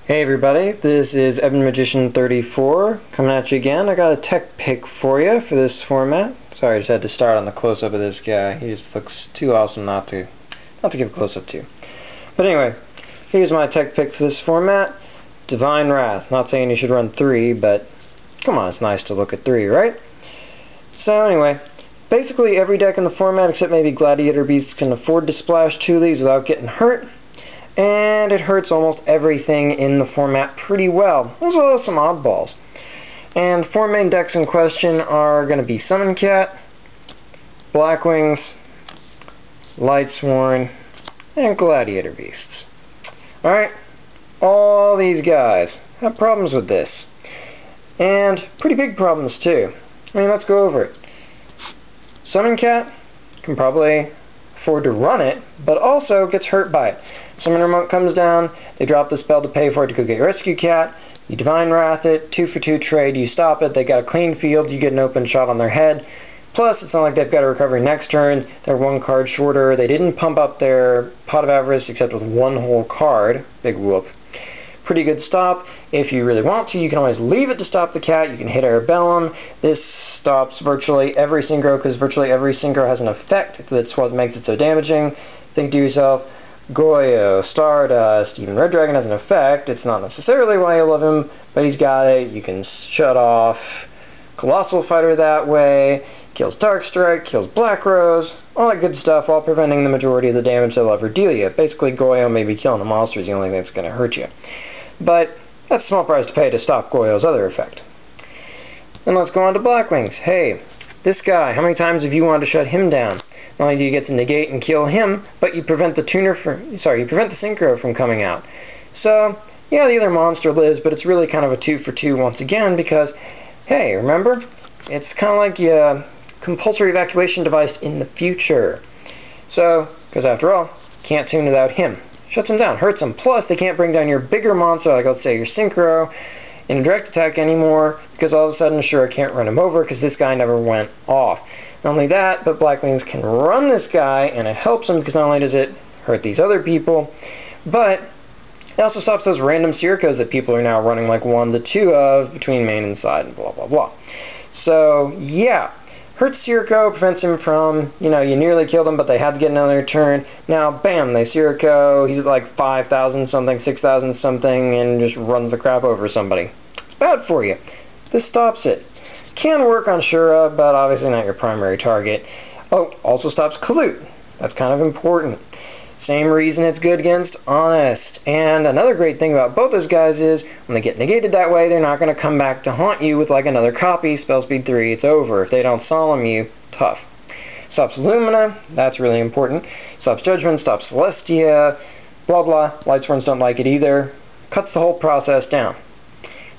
Hey everybody, this is Evan Magician 34 coming at you again. I got a tech pick for you for this format. Sorry, I just had to start on the close-up of this guy. He just looks too awesome not to give a close-up to. But anyway, here's my tech pick for this format. Divine Wrath. Not saying you should run 3, but come on, it's nice to look at 3, right? So anyway, basically every deck in the format except maybe Gladiator Beasts can afford to splash 2 of these without getting hurt. And it hurts almost everything in the format pretty well, as well as some oddballs. And 4 main decks in question are going to be Summon Cat, Blackwings, Lightsworn, and Gladiator Beasts. Alright, all these guys have problems with this. And pretty big problems too. I mean, let's go over it. Summon Cat can probably afford to run it, but also gets hurt by it. Summon Remote comes down, they drop the spell to pay for it to go get your Rescue Cat, you Divine Wrath it, 2 for 2 trade, you stop it, they got a clean field, you get an open shot on their head. Plus, it's not like they've got a recovery next turn, they're 1 card shorter, they didn't pump up their Pot of Avarice except with 1 whole card. Big whoop. Pretty good stop. If you really want to, you can always leave it to stop the cat, you can hit Arabellum. This stops virtually every synchro, because virtually every synchro has an effect, that's what makes it so damaging. Think to yourself, Goyo, Stardust, even Red Dragon has an effect. It's not necessarily why you love him, but he's got it. You can shut off Colossal Fighter that way, kills Darkstrike, kills Black Rose, all that good stuff, while preventing the majority of the damage they'll ever deal you. Basically, Goyo maybe killing a monster is the only thing that's going to hurt you. But that's a small price to pay to stop Goyo's other effect. And let's go on to Blackwings. Hey, this guy, how many times have you wanted to shut him down? Not only do you get to negate and kill him, but you prevent the synchro from coming out. So, yeah, the other monster lives, but it's really kind of a 2 for 2 once again, because, hey, remember? It's kind of like a compulsory evacuation device in the future. So, because after all, can't tune without him. Shuts him down, hurts him. Plus, they can't bring down your bigger monster, like let's say your synchro, in a direct attack anymore, because all of a sudden, sure, I can't run him over, because this guy never went off. Not only that, but Blackwings can run this guy, and it helps him because not only does it hurt these other people, but it also stops those random Sirocos that people are now running like 1 to 2 of between main and side and blah blah blah. So, yeah. Hurts Sirocco, prevents him from, you nearly killed him, but they had to get another turn. Now, bam, they Sirocco, he's like 5,000 something, 6,000 something, and just runs the crap over somebody. It's bad for you. This stops it. Can work on Shura, but obviously not your primary target. Oh, also stops Kalut. That's kind of important. Same reason it's good against Honest. And another great thing about both those guys is, when they get negated that way, they're not going to come back to haunt you with like another copy, spell speed 3, it's over. If they don't solemn you, tough. Stops Lumina, that's really important. Stops Judgment, stops Celestia, blah blah. Lightsworns don't like it either. Cuts the whole process down.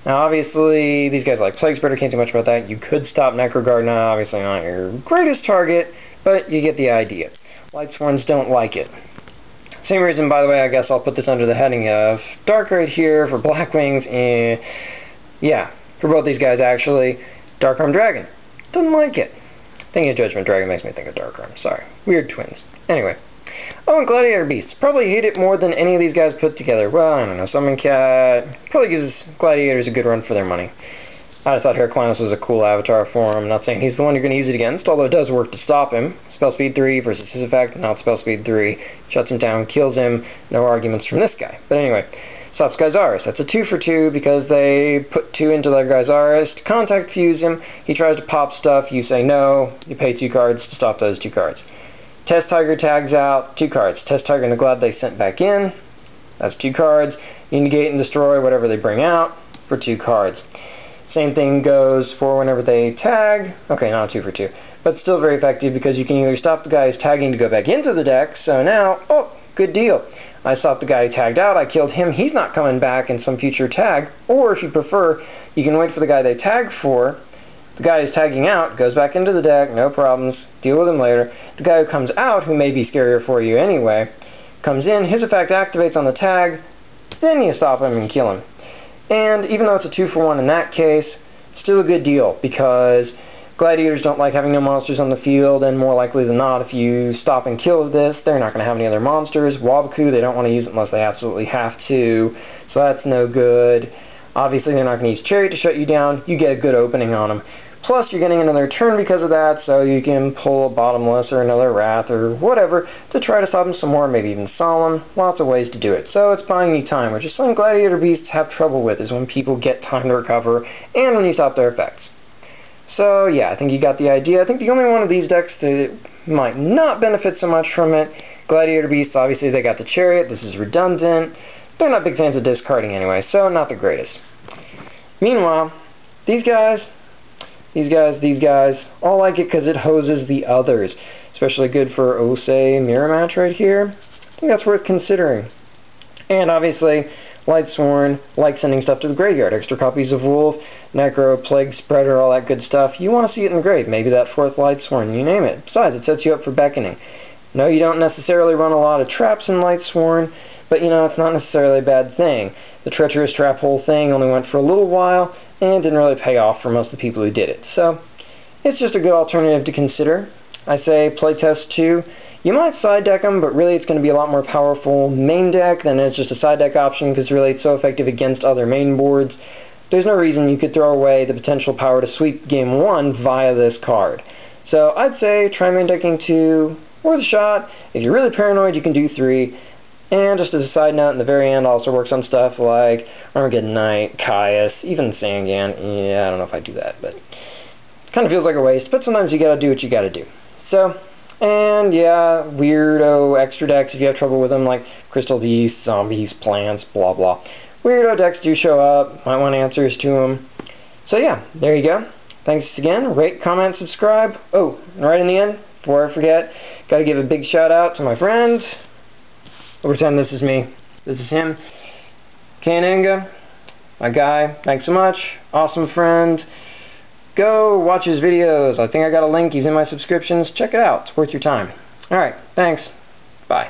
Now, obviously, these guys like Plague Spreader, can't do much about that. You could stop Necrogardna, obviously not your greatest target, but you get the idea. Lightsworns don't like it. Same reason, by the way, I guess I'll put this under the heading of Dark right here for Blackwings, and yeah, for both these guys, actually. Darkarm Dragon. Doesn't like it. Thinking of Judgment Dragon makes me think of Darkarm. Sorry. Weird twins. Anyway. Oh, and Gladiator Beasts. Probably hate it more than any of these guys put together. Well, I don't know. Summon Cat probably gives Gladiators a good run for their money. I just thought Heraclanus was a cool avatar for him. I'm not saying he's the one you're going to use it against, although it does work to stop him. Spell speed 3 versus his effect, not spell speed 3. Shuts him down, kills him. No arguments from this guy. But anyway, stops Gyzaris. That's a 2 for 2 because they put 2 into their Gyzaris to contact fuse him. He tries to pop stuff. You say no. You pay 2 cards to stop those 2 cards. Test Tiger tags out, 2 cards. Test Tiger and the Glad they sent back in, that's 2 cards. You negate and destroy whatever they bring out for 2 cards. Same thing goes for whenever they tag. Okay, not 2 for 2. But still very effective because you can either stop the guy who's tagging to go back into the deck, so now, oh, good deal. I stopped the guy who tagged out, I killed him, he's not coming back in some future tag. Or if you prefer, you can wait for the guy they tagged for. The guy who's tagging out goes back into the deck, no problems, deal with him later. The guy who comes out, who may be scarier for you anyway, comes in, his effect activates on the tag, then you stop him and kill him. And even though it's a 2 for 1 in that case, still a good deal, because Gladiators don't like having no monsters on the field, and more likely than not, if you stop and kill this, they're not going to have any other monsters. Waboku, they don't want to use it unless they absolutely have to, so that's no good. Obviously, they're not going to use Chariot to shut you down. You get a good opening on them. Plus, you're getting another turn because of that, so you can pull a Bottomless or another Wrath or whatever to try to stop them some more, maybe even Solemn. Lots of ways to do it. So it's buying you time, which is something Gladiator Beasts have trouble with, is when people get time to recover and when you stop their effects. So yeah, I think you got the idea. I think the only one of these decks that might not benefit so much from it, Gladiator Beasts, obviously they got the Chariot. This is redundant. They're not big fans of discarding anyway, so not the greatest. Meanwhile, these guys, all like it because it hoses the others. Especially good for Osei Mirror Match right here. I think that's worth considering. And obviously, Lightsworn, like sending stuff to the graveyard. Extra copies of Wolf, Necro, Plague Spreader, all that good stuff. You want to see it in the grave. Maybe that 4th Lightsworn, you name it. Besides, it sets you up for Beckoning. No, you don't necessarily run a lot of traps in Lightsworn, but you know, it's not necessarily a bad thing. The Treacherous Trap whole thing only went for a little while, and didn't really pay off for most of the people who did it. So, it's just a good alternative to consider. I say playtest 2. You might side deck them, but really it's going to be a lot more powerful main deck than it's just a side deck option, because really it's so effective against other main boards. There's no reason you could throw away the potential power to sweep game 1 via this card. So I'd say try main decking 2, worth a shot. If you're really paranoid, you can do 3. And just as a side note, in the very end also works on stuff like Armageddon Knight, Caius, even Sangan. Yeah, I don't know if I do that, but it kind of feels like a waste, but sometimes you gotta do what you gotta do. So, and yeah, weirdo extra decks if you have trouble with them, like Crystal Beasts, Zombies, Plants, blah blah. Weirdo decks do show up, might want answers to them. So yeah, there you go. Thanks again, rate, comment, subscribe. Oh, and right in the end, before I forget, gotta give a big shout out to my friends. Pretend this is me, this is him, Kananga, my guy, thanks so much, awesome friend. Go watch his videos, I think I got a link, he's in my subscriptions, check it out, it's worth your time. Alright, thanks, bye.